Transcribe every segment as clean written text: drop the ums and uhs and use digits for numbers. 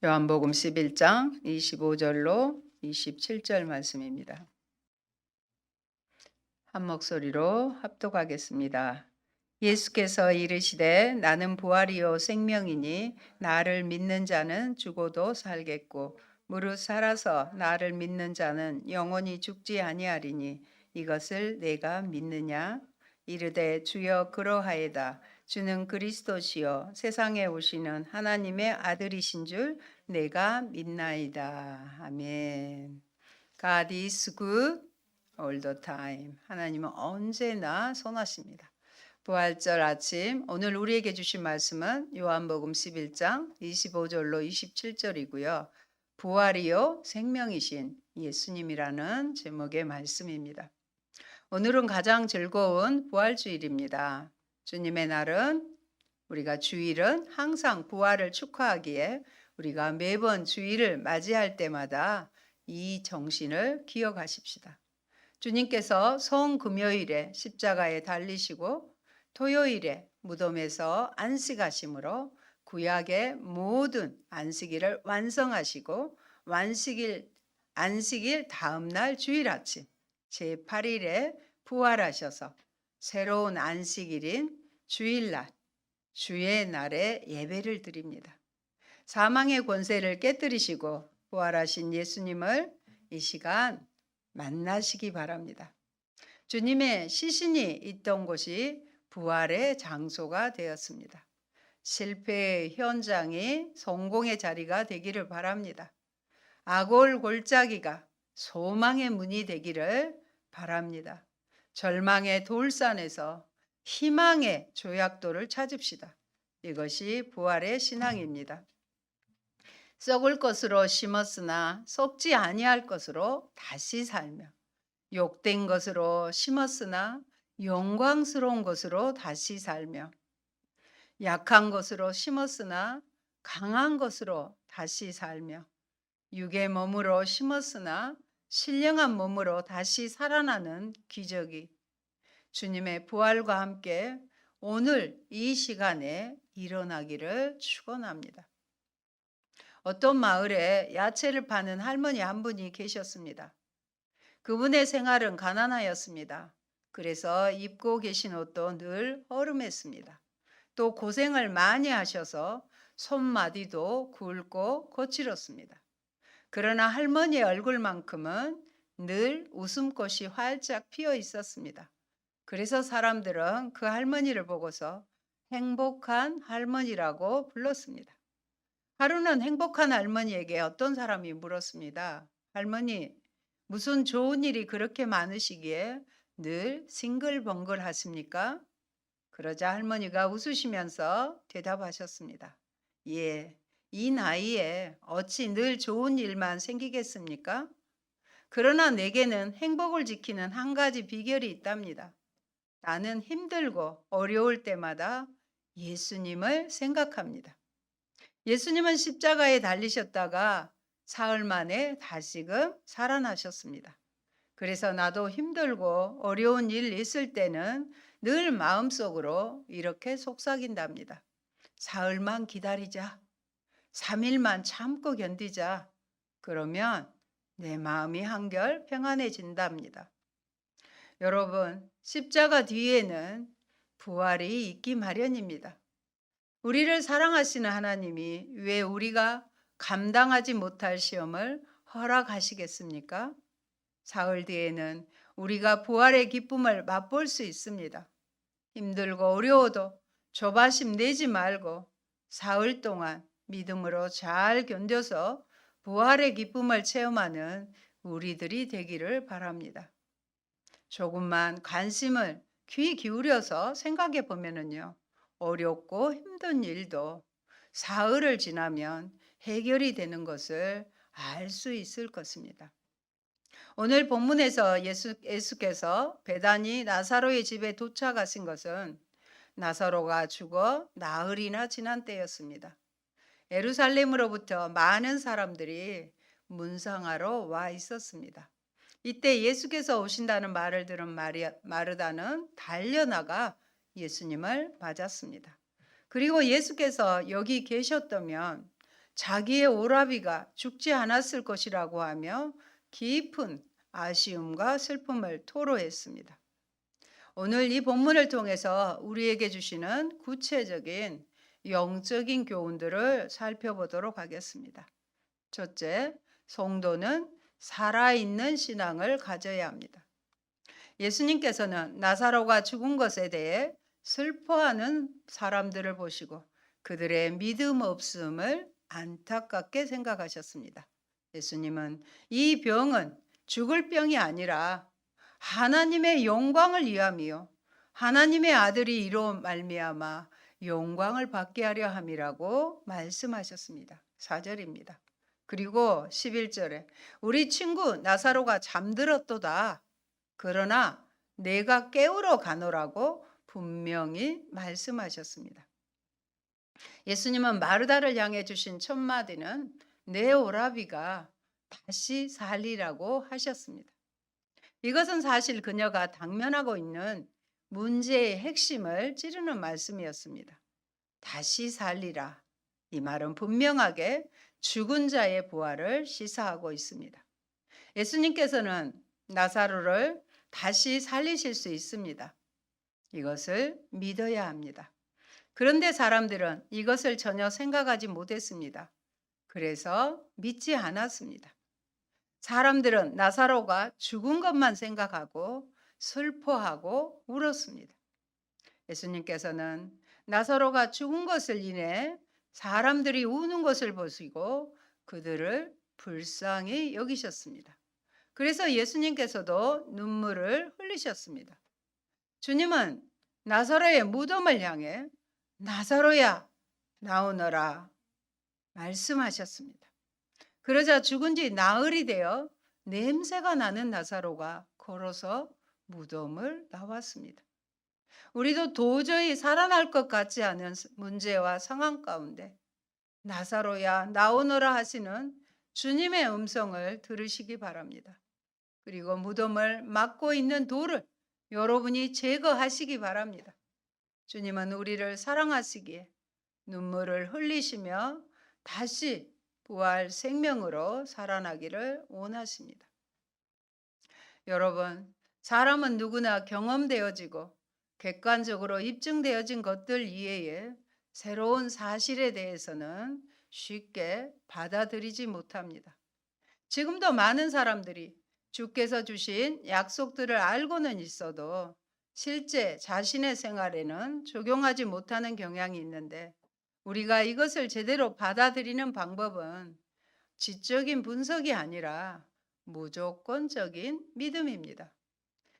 요한복음 11장 25절로 27절 말씀입니다. 한 목소리로 합독하겠습니다. 예수께서 이르시되 나는 부활이요 생명이니 나를 믿는 자는 죽어도 살겠고 무릇 살아서 나를 믿는 자는 영원히 죽지 아니하리니 이것을 내가 믿느냐? 이르되 주여 그러하이다. 주는 그리스도시요 세상에 오시는 하나님의 아들이신 줄 내가 믿나이다. 아멘. God is good all the time. 하나님은 언제나 선하십니다. 부활절 아침 오늘 우리에게 주신 말씀은 요한복음 11장 25절로 27절이고요. 부활이요 생명이신 예수님이라는 제목의 말씀입니다. 오늘은 가장 즐거운 부활주일입니다. 주님의 날은 우리가 주일은 항상 부활을 축하하기에 우리가 매번 주일을 맞이할 때마다 이 정신을 기억하십시다. 주님께서 성금요일에 십자가에 달리시고 토요일에 무덤에서 안식하심으로 구약의 모든 안식일을 완성하시고 안식일 다음 날 주일 아침 제8일에 부활하셔서 새로운 안식일인 주일날 주의 날에 예배를 드립니다. 사망의 권세를 깨뜨리시고 부활하신 예수님을 이 시간 만나시기 바랍니다. 주님의 시신이 있던 곳이 부활의 장소가 되었습니다. 실패의 현장이 성공의 자리가 되기를 바랍니다. 아골 골짜기가 소망의 문이 되기를 바랍니다. 절망의 돌산에서 희망의 조약돌을 찾읍시다. 이것이 부활의 신앙입니다. 썩을 것으로 심었으나 썩지 아니할 것으로 다시 살며 욕된 것으로 심었으나 영광스러운 것으로 다시 살며 약한 것으로 심었으나 강한 것으로 다시 살며 육의 몸으로 심었으나 신령한 몸으로 다시 살아나는 기적이 주님의 부활과 함께 오늘 이 시간에 일어나기를 축원합니다. 어떤 마을에 야채를 파는 할머니 한 분이 계셨습니다. 그분의 생활은 가난하였습니다. 그래서 입고 계신 옷도 늘 허름했습니다. 또 고생을 많이 하셔서 손마디도 굵고 거칠었습니다. 그러나 할머니의 얼굴만큼은 늘 웃음꽃이 활짝 피어 있었습니다. 그래서 사람들은 그 할머니를 보고서 행복한 할머니라고 불렀습니다. 하루는 행복한 할머니에게 어떤 사람이 물었습니다. 할머니, 무슨 좋은 일이 그렇게 많으시기에 늘 싱글벙글 하십니까? 그러자 할머니가 웃으시면서 대답하셨습니다. 예, 이 나이에 어찌 늘 좋은 일만 생기겠습니까? 그러나 내게는 행복을 지키는 한 가지 비결이 있답니다. 나는 힘들고 어려울 때마다 예수님을 생각합니다. 예수님은 십자가에 달리셨다가 사흘 만에 다시금 살아나셨습니다. 그래서 나도 힘들고 어려운 일 있을 때는 늘 마음속으로 이렇게 속삭인답니다. 사흘만 기다리자. 3일만 참고 견디자. 그러면 내 마음이 한결 평안해진답니다. 여러분, 십자가 뒤에는 부활이 있기 마련입니다. 우리를 사랑하시는 하나님이 왜 우리가 감당하지 못할 시험을 허락하시겠습니까? 사흘 뒤에는 우리가 부활의 기쁨을 맛볼 수 있습니다. 힘들고 어려워도 조바심 내지 말고 사흘 동안 믿음으로 잘 견뎌서 부활의 기쁨을 체험하는 우리들이 되기를 바랍니다. 조금만 관심을 귀 기울여서 생각해 보면은요. 어렵고 힘든 일도 사흘을 지나면 해결이 되는 것을 알 수 있을 것입니다. 오늘 본문에서 예수께서 베다니 나사로의 집에 도착하신 것은 나사로가 죽어 나흘이나 지난 때였습니다. 예루살렘으로부터 많은 사람들이 문상하러 와 있었습니다. 이때 예수께서 오신다는 말을 들은 마르다는 달려나가 예수님을 맞았습니다. 그리고 예수께서 여기 계셨다면 자기의 오라비가 죽지 않았을 것이라고 하며 깊은 아쉬움과 슬픔을 토로했습니다. 오늘 이 본문을 통해서 우리에게 주시는 구체적인 영적인 교훈들을 살펴보도록 하겠습니다. 첫째, 성도는 살아있는 신앙을 가져야 합니다. 예수님께서는 나사로가 죽은 것에 대해 슬퍼하는 사람들을 보시고 그들의 믿음 없음을 안타깝게 생각하셨습니다. 예수님은 이 병은 죽을 병이 아니라 하나님의 영광을 위함이요 하나님의 아들이 이로 말미암아 영광을 받게 하려 함이라고 말씀하셨습니다. 4절입니다. 그리고 11절에 우리 친구 나사로가 잠들었도다. 그러나 내가 깨우러 가노라고 분명히 말씀하셨습니다. 예수님은 마르다를 향해 주신 첫 마디는 내 오라비가 다시 살리라고 하셨습니다. 이것은 사실 그녀가 당면하고 있는 문제의 핵심을 찌르는 말씀이었습니다. 다시 살리라. 이 말은 분명하게 죽은 자의 부활을 시사하고 있습니다. 예수님께서는 나사로를 다시 살리실 수 있습니다. 이것을 믿어야 합니다. 그런데 사람들은 이것을 전혀 생각하지 못했습니다. 그래서 믿지 않았습니다. 사람들은 나사로가 죽은 것만 생각하고 슬퍼하고 울었습니다. 예수님께서는 나사로가 죽은 것을 인해 사람들이 우는 것을 보시고 그들을 불쌍히 여기셨습니다. 그래서 예수님께서도 눈물을 흘리셨습니다. 주님은 나사로의 무덤을 향해 나사로야 나오너라 말씀하셨습니다. 그러자 죽은 지 나흘이 되어 냄새가 나는 나사로가 걸어서 무덤을 나왔습니다. 우리도 도저히 살아날 것 같지 않은 문제와 상황 가운데 나사로야 나오너라 하시는 주님의 음성을 들으시기 바랍니다. 그리고 무덤을 막고 있는 돌을 여러분이 제거하시기 바랍니다. 주님은 우리를 사랑하시기에 눈물을 흘리시며 다시 부활 생명으로 살아나기를 원하십니다. 여러분, 사람은 누구나 경험되어지고 객관적으로 입증되어진 것들 이외에 새로운 사실에 대해서는 쉽게 받아들이지 못합니다. 지금도 많은 사람들이 주께서 주신 약속들을 알고는 있어도 실제 자신의 생활에는 적용하지 못하는 경향이 있는데 우리가 이것을 제대로 받아들이는 방법은 지적인 분석이 아니라 무조건적인 믿음입니다.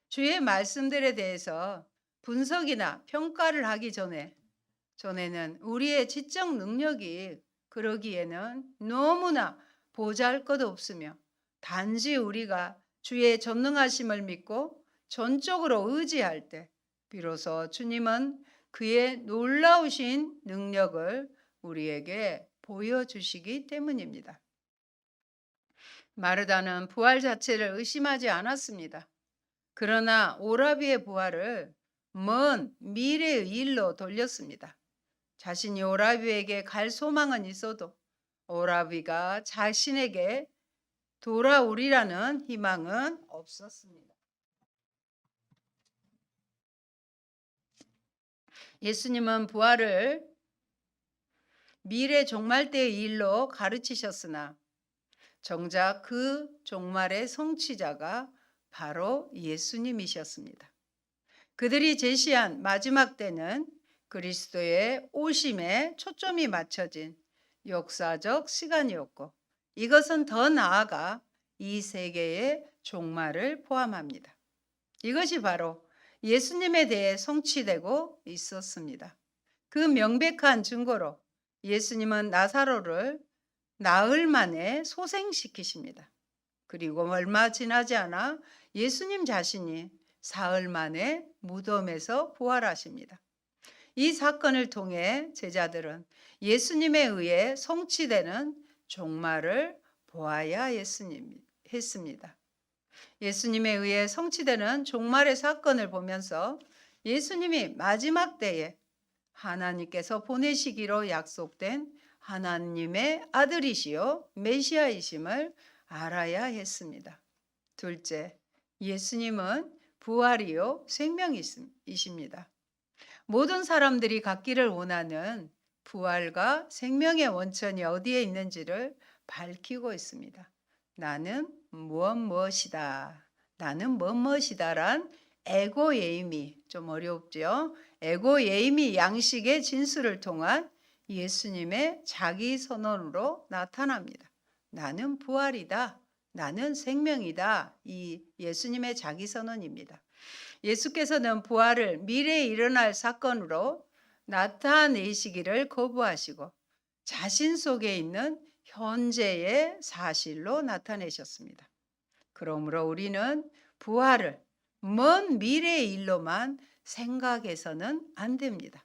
주의 말씀들에 대해서 분석이나 평가를 하기 전에는 우리의 지적 능력이 그러기에는 너무나 보잘것없으며 단지 우리가 주의 전능하심을 믿고 전적으로 의지할 때 비로소 주님은 그의 놀라우신 능력을 우리에게 보여주시기 때문입니다. 마르다는 부활 자체를 의심하지 않았습니다. 그러나 오라비의 부활을 먼 미래의 일로 돌렸습니다. 자신이 오라비에게 갈 소망은 있어도 오라비가 자신에게 돌아오리라는 희망은 없었습니다. 예수님은 부활을 미래 종말 때의 일로 가르치셨으나 정작 그 종말의 성취자가 바로 예수님이셨습니다. 그들이 제시한 마지막 때는 그리스도의 오심에 초점이 맞춰진 역사적 시간이었고 이것은 더 나아가 이 세계의 종말을 포함합니다. 이것이 바로 예수님에 대해 성취되고 있었습니다. 그 명백한 증거로 예수님은 나사로를 나흘 만에 소생시키십니다. 그리고 얼마 지나지 않아 예수님 자신이 사흘 만에 무덤에서 부활하십니다. 이 사건을 통해 제자들은 예수님에 의해 성취되는 종말을 보아야 했습니다. 예수님에 의해 성취되는 종말의 사건을 보면서 예수님이 마지막 때에 하나님께서 보내시기로 약속된 하나님의 아들이시요 메시아이심을 알아야 했습니다. 둘째, 예수님은 부활이요 생명이십니다. 모든 사람들이 갖기를 원하는 부활과 생명의 원천이 어디에 있는지를 밝히고 있습니다. 나는 무엇이다. 나는 무엇이다란 에고예임이 좀 어렵죠. 에고예임이 양식의 진술을 통한 예수님의 자기 선언으로 나타납니다. 나는 부활이다. 나는 생명이다. 이 예수님의 자기 선언입니다. 예수께서는 부활을 미래에 일어날 사건으로 나타내시기를 거부하시고 자신 속에 있는 현재의 사실로 나타내셨습니다. 그러므로 우리는 부활을 먼 미래의 일로만 생각해서는 안 됩니다.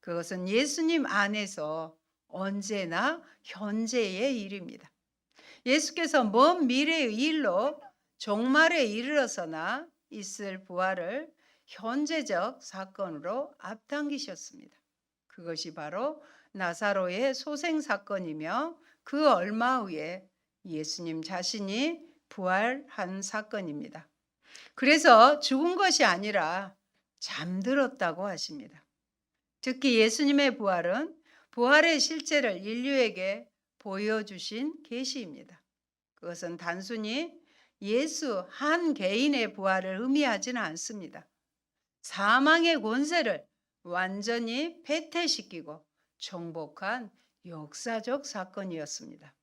그것은 예수님 안에서 언제나 현재의 일입니다. 예수께서 먼 미래의 일로 종말에 이르러서나 있을 부활을 현재적 사건으로 앞당기셨습니다. 그것이 바로 나사로의 소생 사건이며 그 얼마 후에 예수님 자신이 부활한 사건입니다. 그래서 죽은 것이 아니라 잠들었다고 하십니다. 특히 예수님의 부활은 부활의 실제를 인류에게 보여주신 계시입니다. 그것은 단순히 예수 한 개인의 부활을 의미하지는 않습니다. 사망의 권세를 완전히 패퇴시키고 정복한 역사적 사건이었습니다.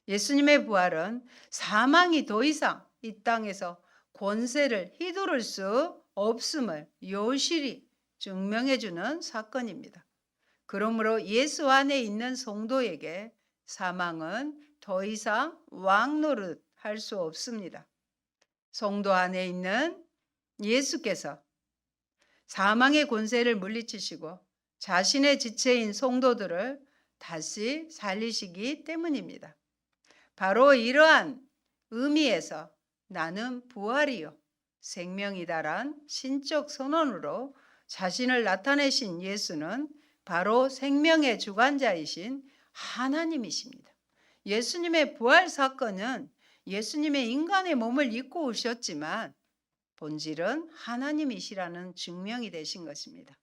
예수님의 부활은 사망이 더 이상 이 땅에서 권세를 휘두를 수 없음을 요실히 증명해주는 사건입니다. 그러므로 예수 안에 있는 성도에게 사망은 더 이상 왕 노릇 할 수 없습니다. 성도 안에 있는 예수께서 사망의 권세를 물리치시고 자신의 지체인 성도들을 다시 살리시기 때문입니다. 바로 이러한 의미에서 나는 부활이요 생명이다란 신적 선언으로 자신을 나타내신 예수는 바로 생명의 주관자이신 하나님이십니다. 예수님의 부활 사건은 예수님의 인간의 몸을 입고 오셨지만 본질은 하나님이시라는 증명이 되신 것입니다.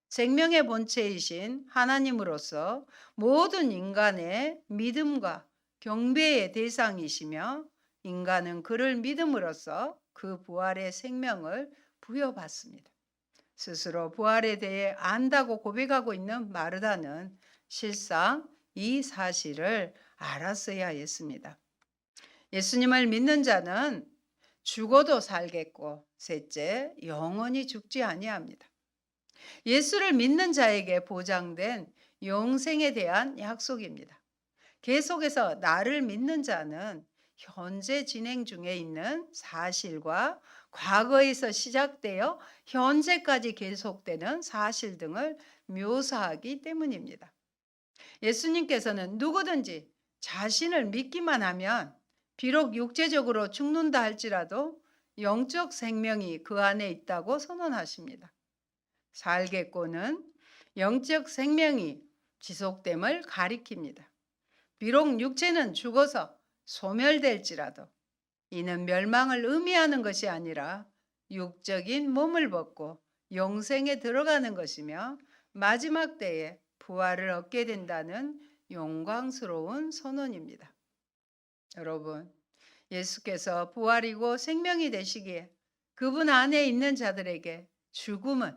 생명의 본체이신 하나님으로서 모든 인간의 믿음과 경배의 대상이시며 인간은 그를 믿음으로써 그 부활의 생명을 부여받습니다. 스스로 부활에 대해 안다고 고백하고 있는 마르다는 실상 이 사실을 알았어야 했습니다. 예수님을 믿는 자는 죽어도 살겠고 셋째 영원히 죽지 아니합니다. 예수를 믿는 자에게 보장된 영생에 대한 약속입니다. 계속해서 나를 믿는 자는 현재 진행 중에 있는 사실과 과거에서 시작되어 현재까지 계속되는 사실 등을 묘사하기 때문입니다. 예수님께서는 누구든지 자신을 믿기만 하면 비록 육체적으로 죽는다 할지라도 영적 생명이 그 안에 있다고 선언하십니다. 살겠고는 영적 생명이 지속됨을 가리킵니다. 비록 육체는 죽어서 소멸될지라도 이는 멸망을 의미하는 것이 아니라 육적인 몸을 벗고 영생에 들어가는 것이며 마지막 때에 부활을 얻게 된다는 영광스러운 선언입니다. 여러분, 예수께서 부활이고 생명이 되시기에 그분 안에 있는 자들에게 죽음은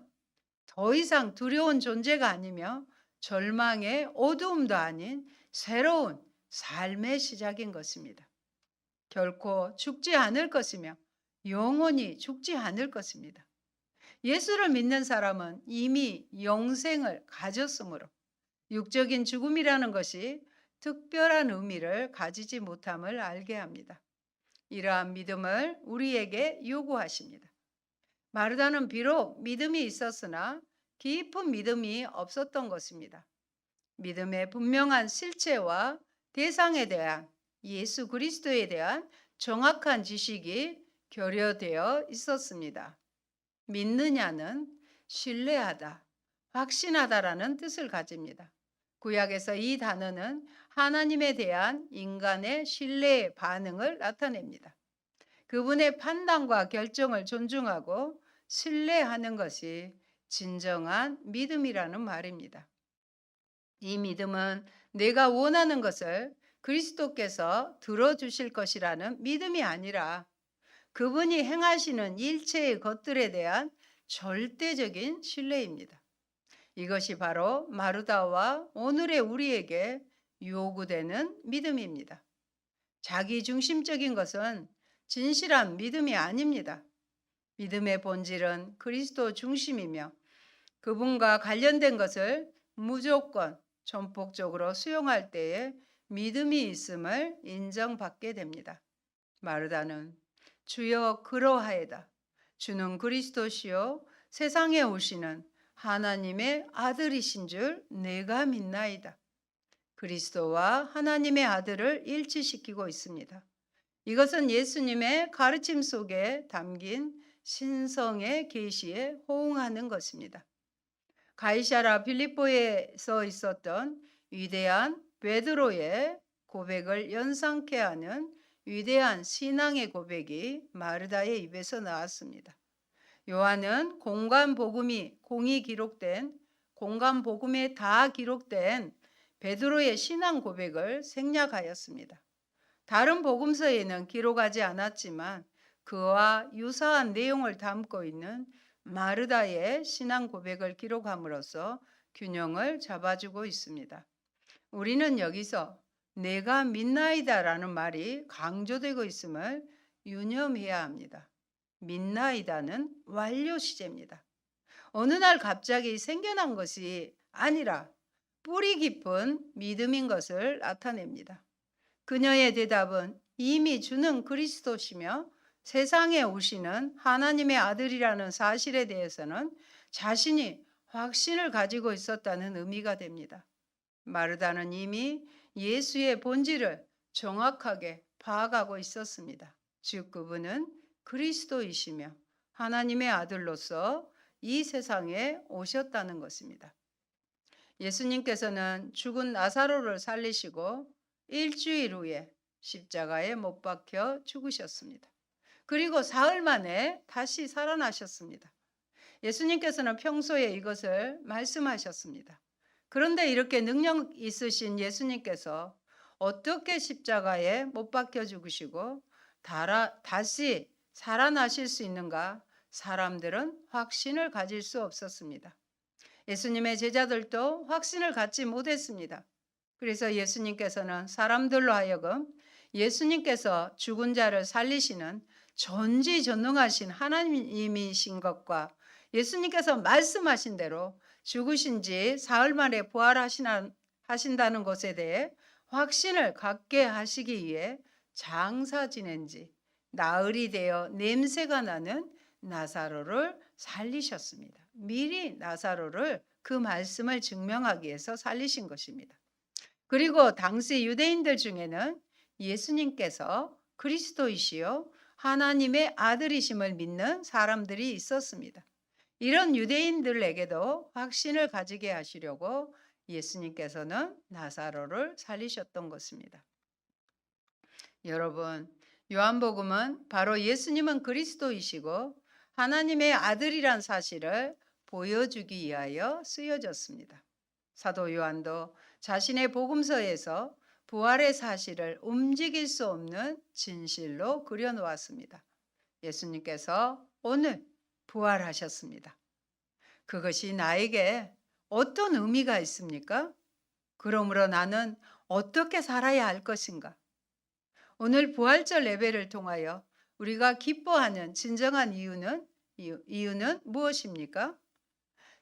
더 이상 두려운 존재가 아니며 절망의 어두움도 아닌 새로운 삶의 시작인 것입니다. 결코 죽지 않을 것이며 영원히 죽지 않을 것입니다. 예수를 믿는 사람은 이미 영생을 가졌으므로 육적인 죽음이라는 것이 특별한 의미를 가지지 못함을 알게 합니다. 이러한 믿음을 우리에게 요구하십니다. 마르다는 비록 믿음이 있었으나 깊은 믿음이 없었던 것입니다. 믿음의 분명한 실체와 대상에 대한 예수 그리스도에 대한 정확한 지식이 결여되어 있었습니다. 믿느냐는 신뢰하다, 확신하다라는 뜻을 가집니다. 구약에서 이 단어는 하나님에 대한 인간의 신뢰의 반응을 나타냅니다. 그분의 판단과 결정을 존중하고 신뢰하는 것이 진정한 믿음이라는 말입니다. 이 믿음은 내가 원하는 것을 그리스도께서 들어주실 것이라는 믿음이 아니라 그분이 행하시는 일체의 것들에 대한 절대적인 신뢰입니다. 이것이 바로 마르다와 오늘의 우리에게 요구되는 믿음입니다. 자기 중심적인 것은 진실한 믿음이 아닙니다. 믿음의 본질은 그리스도 중심이며 그분과 관련된 것을 무조건 전폭적으로 수용할 때에 믿음이 있음을 인정받게 됩니다. 마르다는 주여 그러하에다. 주는 그리스도시요 세상에 오시는 하나님의 아들이신 줄 내가 믿나이다. 그리스도와 하나님의 아들을 일치시키고 있습니다. 이것은 예수님의 가르침 속에 담긴 신성의 계시에 호응하는 것입니다. 가이사라 빌립보에서 있었던 위대한 베드로의 고백을 연상케 하는 위대한 신앙의 고백이 마르다의 입에서 나왔습니다. 요한은 공간 복음에 다 기록된 베드로의 신앙 고백을 생략하였습니다. 다른 복음서에는 기록하지 않았지만 그와 유사한 내용을 담고 있는 마르다의 신앙 고백을 기록함으로써 균형을 잡아주고 있습니다. 우리는 여기서 내가 믿나이다라는 말이 강조되고 있음을 유념해야 합니다. 믿나이다는 완료 시제입니다. 어느 날 갑자기 생겨난 것이 아니라 뿌리 깊은 믿음인 것을 나타냅니다. 그녀의 대답은 이미 주는 그리스도시며 세상에 오시는 하나님의 아들이라는 사실에 대해서는 자신이 확신을 가지고 있었다는 의미가 됩니다. 마르다는 이미 예수의 본질을 정확하게 파악하고 있었습니다. 즉 그분은 그리스도이시며 하나님의 아들로서 이 세상에 오셨다는 것입니다. 예수님께서는 죽은 나사로를 살리시고 일주일 후에 십자가에 못 박혀 죽으셨습니다. 그리고 사흘 만에 다시 살아나셨습니다. 예수님께서는 평소에 이것을 말씀하셨습니다. 그런데 이렇게 능력 있으신 예수님께서 어떻게 십자가에 못 박혀 죽으시고 다시 살아나실 수 있는가? 사람들은 확신을 가질 수 없었습니다. 예수님의 제자들도 확신을 갖지 못했습니다. 그래서 예수님께서는 사람들로 하여금 예수님께서 죽은 자를 살리시는 전지전능하신 하나님이신 것과 예수님께서 말씀하신 대로 죽으신 지 사흘 만에 부활하신다는 것에 대해 확신을 갖게 하시기 위해 장사 지낸 지 나흘이 되어 냄새가 나는 나사로를 살리셨습니다. 미리 나사로를 그 말씀을 증명하기 위해서 살리신 것입니다. 그리고 당시 유대인들 중에는 예수님께서 그리스도이시요 하나님의 아들이심을 믿는 사람들이 있었습니다. 이런 유대인들에게도 확신을 가지게 하시려고 예수님께서는 나사로를 살리셨던 것입니다. 여러분, 요한복음은 바로 예수님은 그리스도이시고 하나님의 아들이란 사실을 보여주기 위하여 쓰여졌습니다. 사도 요한도 자신의 복음서에서 부활의 사실을 움직일 수 없는 진실로 그려놓았습니다. 예수님께서 오늘 부활하셨습니다. 그것이 나에게 어떤 의미가 있습니까? 그러므로 나는 어떻게 살아야 할 것인가? 오늘 부활절 예배를 통하여 우리가 기뻐하는 진정한 이유는 무엇입니까?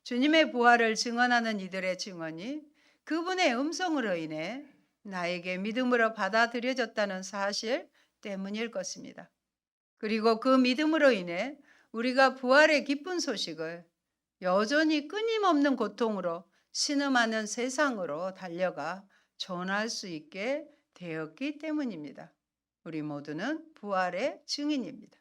주님의 부활을 증언하는 이들의 증언이 그분의 음성으로 인해 나에게 믿음으로 받아들여졌다는 사실 때문일 것입니다. 그리고 그 믿음으로 인해 우리가 부활의 기쁜 소식을 여전히 끊임없는 고통으로 신음하는 세상으로 달려가 전할 수 있게 되었기 때문입니다. 우리 모두는 부활의 증인입니다.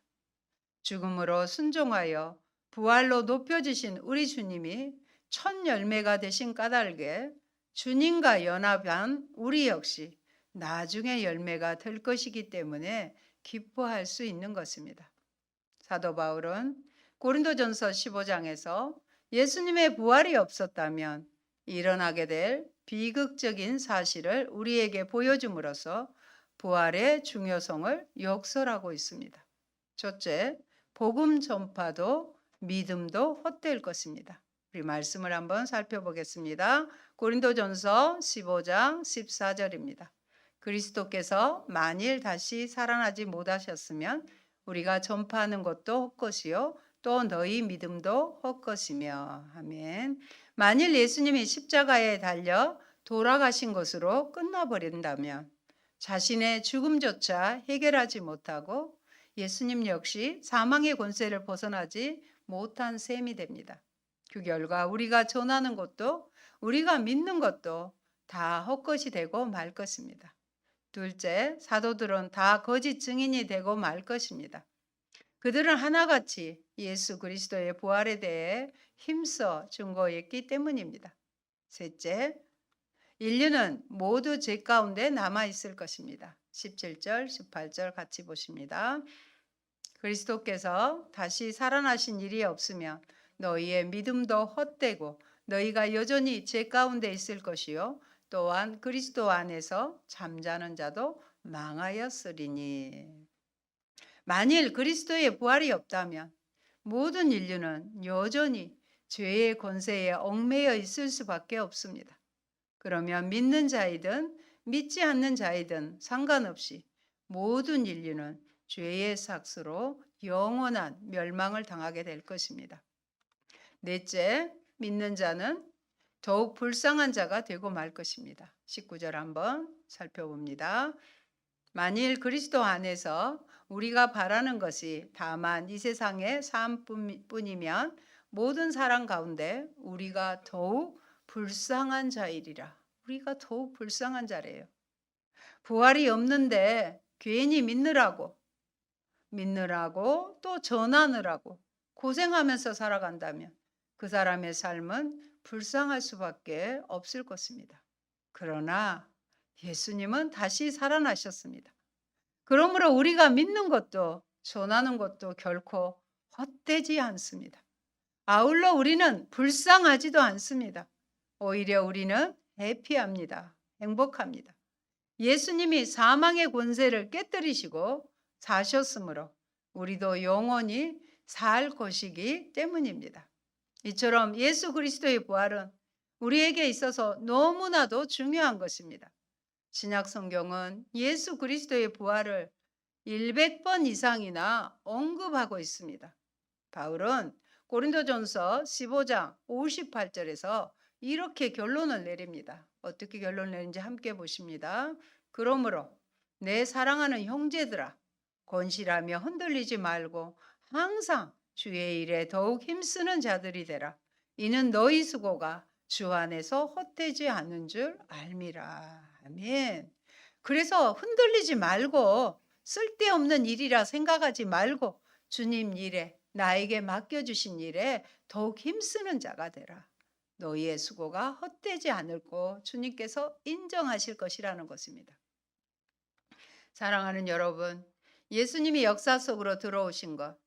죽음으로 순종하여 부활로 높여지신 우리 주님이 첫 열매가 되신 까닭에 주님과 연합한 우리 역시 나중에 열매가 될 것이기 때문에 기뻐할 수 있는 것입니다. 사도 바울은 고린도전서 15장에서 예수님의 부활이 없었다면 일어나게 될 비극적인 사실을 우리에게 보여줌으로써 부활의 중요성을 역설하고 있습니다. 첫째, 복음 전파도 믿음도 헛될 것입니다. 우리 말씀을 한번 살펴보겠습니다. 고린도전서 15장 14절입니다. 그리스도께서 만일 다시 살아나지 못하셨으면 우리가 전파하는 것도 헛것이요 또 너희 믿음도 헛것이며. 아멘. 만일 예수님이 십자가에 달려 돌아가신 것으로 끝나버린다면 자신의 죽음조차 해결하지 못하고 예수님 역시 사망의 권세를 벗어나지 못한 셈이 됩니다. 그 결과 우리가 전하는 것도 우리가 믿는 것도 다 헛것이 되고 말 것입니다. 둘째, 사도들은 다 거짓 증인이 되고 말 것입니다. 그들은 하나같이 예수 그리스도의 부활에 대해 힘써 증거했기 때문입니다. 셋째, 인류는 모두 죄 가운데 남아 있을 것입니다. 17절, 18절 같이 보십니다. 그리스도께서 다시 살아나신 일이 없으면 너희의 믿음도 헛되고 너희가 여전히 죄 가운데 있을 것이요 또한 그리스도 안에서 잠자는 자도 망하였으리니. 만일 그리스도의 부활이 없다면 모든 인류는 여전히 죄의 권세에 얽매여 있을 수밖에 없습니다. 그러면 믿는 자이든 믿지 않는 자이든 상관없이 모든 인류는 죄의 삭스로 영원한 멸망을 당하게 될 것입니다. 넷째, 믿는 자는 더욱 불쌍한 자가 되고 말 것입니다. 19절 한번 살펴봅니다. 만일 그리스도 안에서 우리가 바라는 것이 다만 이 세상의 삶뿐이면 모든 사람 가운데 우리가 더욱 불쌍한 자이리라. 우리가 더욱 불쌍한 자래요. 부활이 없는데 괜히 믿느라고 또 전하느라고 고생하면서 살아간다면 그 사람의 삶은 불쌍할 수밖에 없을 것입니다. 그러나 예수님은 다시 살아나셨습니다. 그러므로 우리가 믿는 것도 전하는 것도 결코 헛되지 않습니다. 아울러 우리는 불쌍하지도 않습니다. 오히려 우리는 해피합니다. 행복합니다. 예수님이 사망의 권세를 깨뜨리시고 사셨으므로 우리도 영원히 살 것이기 때문입니다. 이처럼 예수 그리스도의 부활은 우리에게 있어서 너무나도 중요한 것입니다. 신약 성경은 예수 그리스도의 부활을 100번 이상이나 언급하고 있습니다. 바울은 고린도전서 15장 58절에서 이렇게 결론을 내립니다. 어떻게 결론을 내는지 함께 보십니다. 그러므로 내 사랑하는 형제들아, 건실하며 흔들리지 말고 항상 주의 일에 더욱 힘쓰는 자들이 되라. 이는 너희 수고가 주 안에서 헛되지 않은 줄 알미라. 아멘. 그래서 흔들리지 말고 쓸데없는 일이라 생각하지 말고 주님 일에 나에게 맡겨주신 일에 더욱 힘쓰는 자가 되라. 너희의 수고가 헛되지 않을고 주님께서 인정하실 것이라는 것입니다. 사랑하는 여러분, 예수님이 역사 속으로 들어오신 것,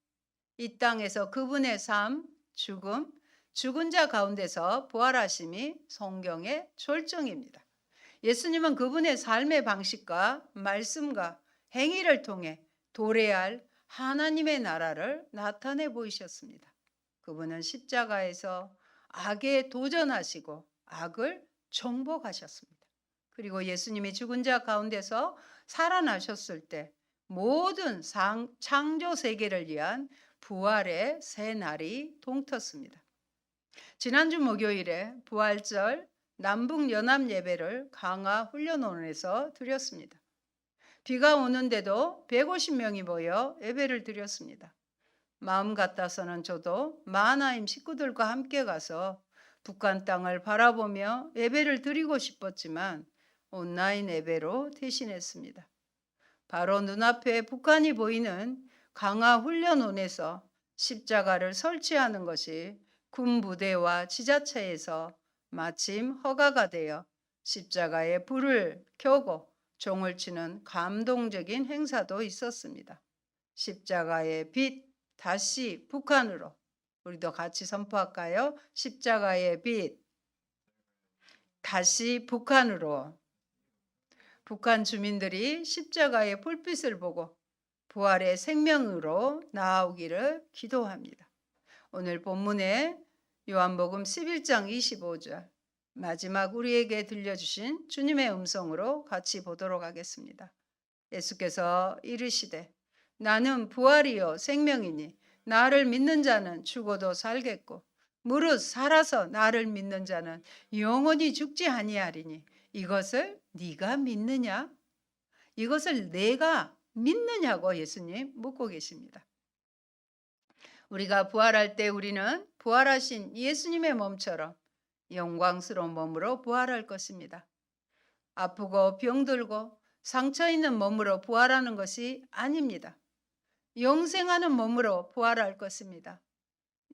이 땅에서 그분의 삶, 죽음, 죽은 자 가운데서 부활하심이 성경의 절정입니다. 예수님은 그분의 삶의 방식과 말씀과 행위를 통해 도래할 하나님의 나라를 나타내 보이셨습니다. 그분은 십자가에서 악에 도전하시고 악을 정복하셨습니다. 그리고 예수님이 죽은 자 가운데서 살아나셨을 때 모든 창조 세계를 위한 부활의 새 날이 동텄습니다. 지난주 목요일에 부활절 남북 연합 예배를 강화 훈련원에서 드렸습니다. 비가 오는데도 150명이 모여 예배를 드렸습니다. 마음 같아서는 저도 마하나임 식구들과 함께 가서 북한 땅을 바라보며 예배를 드리고 싶었지만 온라인 예배로 대신했습니다. 바로 눈앞에 북한이 보이는 강화 훈련원에서 십자가를 설치하는 것이 군 부대와 지자체에서 마침 허가가 되어 십자가에 불을 켜고 종을 치는 감동적인 행사도 있었습니다. 십자가의 빛 다시 북한으로. 우리도 같이 선포할까요? 십자가의 빛 다시 북한으로. 북한 주민들이 십자가의 불빛을 보고 부활의 생명으로 나아오기를 기도합니다. 오늘 본문에 요한복음 11장 25절 마지막 우리에게 들려주신 주님의 음성으로 같이 보도록 하겠습니다. 예수께서 이르시되 나는 부활이요 생명이니 나를 믿는 자는 죽어도 살겠고 무릇 살아서 나를 믿는 자는 영원히 죽지 아니하리니 이것을 네가 믿느냐? 이것을 내가 믿느냐고 예수님 묻고 계십니다. 우리가 부활할 때 우리는 부활하신 예수님의 몸처럼 영광스러운 몸으로 부활할 것입니다. 아프고 병들고 상처 있는 몸으로 부활하는 것이 아닙니다. 영생하는 몸으로 부활할 것입니다.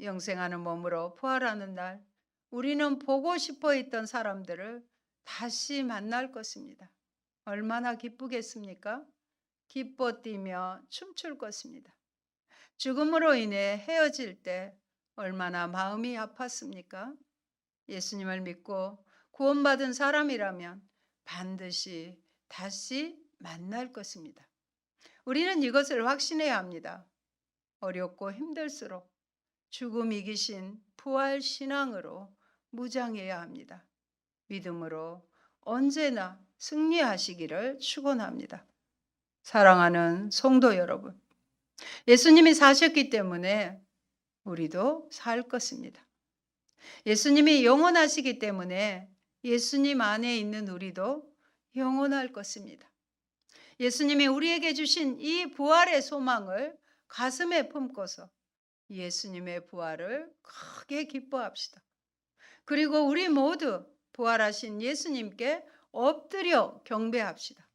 영생하는 몸으로 부활하는 날 우리는 보고 싶어 했던 사람들을 다시 만날 것입니다. 얼마나 기쁘겠습니까? 기뻐 뛰며 춤출 것입니다. 죽음으로 인해 헤어질 때 얼마나 마음이 아팠습니까? 예수님을 믿고 구원받은 사람이라면 반드시 다시 만날 것입니다. 우리는 이것을 확신해야 합니다. 어렵고 힘들수록 죽음 이기신 부활 신앙으로 무장해야 합니다. 믿음으로 언제나 승리하시기를 축원합니다. 사랑하는 성도 여러분, 예수님이 사셨기 때문에 우리도 살 것입니다. 예수님이 영원하시기 때문에 예수님 안에 있는 우리도 영원할 것입니다. 예수님이 우리에게 주신 이 부활의 소망을 가슴에 품고서 예수님의 부활을 크게 기뻐합시다. 그리고 우리 모두 부활하신 예수님께 엎드려 경배합시다.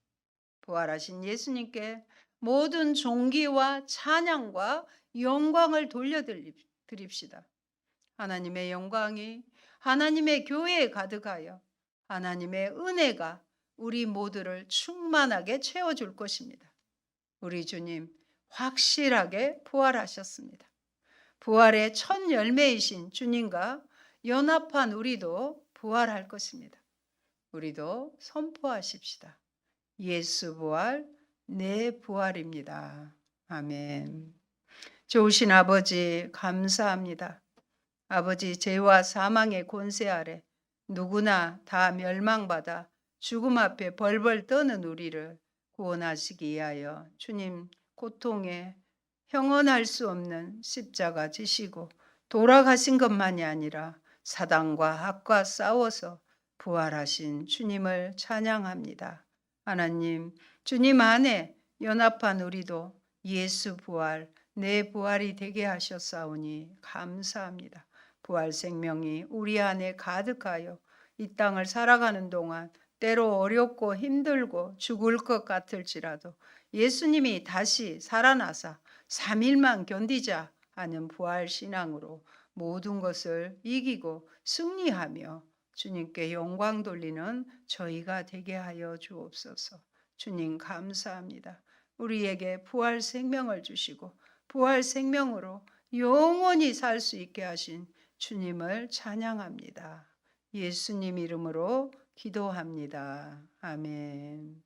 부활하신 예수님께 모든 존귀와 찬양과 영광을 돌려드립시다. 하나님의 영광이 하나님의 교회에 가득하여 하나님의 은혜가 우리 모두를 충만하게 채워줄 것입니다. 우리 주님 확실하게 부활하셨습니다. 부활의 첫 열매이신 주님과 연합한 우리도 부활할 것입니다. 우리도 선포하십시다. 예수 부활, 내 부활입니다. 아멘. 좋으신 아버지 감사합니다. 아버지, 죄와 사망의 권세 아래 누구나 다 멸망받아 죽음 앞에 벌벌 떠는 우리를 구원하시기 위하여 주님 고통에 형언할 수 없는 십자가 지시고 돌아가신 것만이 아니라 사단과 악과 싸워서 부활하신 주님을 찬양합니다. 하나님, 주님 안에 연합한 우리도 예수 부활, 내 부활이 되게 하셨사오니 감사합니다. 부활 생명이 우리 안에 가득하여 이 땅을 살아가는 동안 때로 어렵고 힘들고 죽을 것 같을지라도 예수님이 다시 살아나사 3일만 견디자 하는 부활 신앙으로 모든 것을 이기고 승리하며 주님께 영광 돌리는 저희가 되게 하여 주옵소서. 주님 감사합니다. 우리에게 부활 생명을 주시고 부활 생명으로 영원히 살 수 있게 하신 주님을 찬양합니다. 예수님 이름으로 기도합니다. 아멘.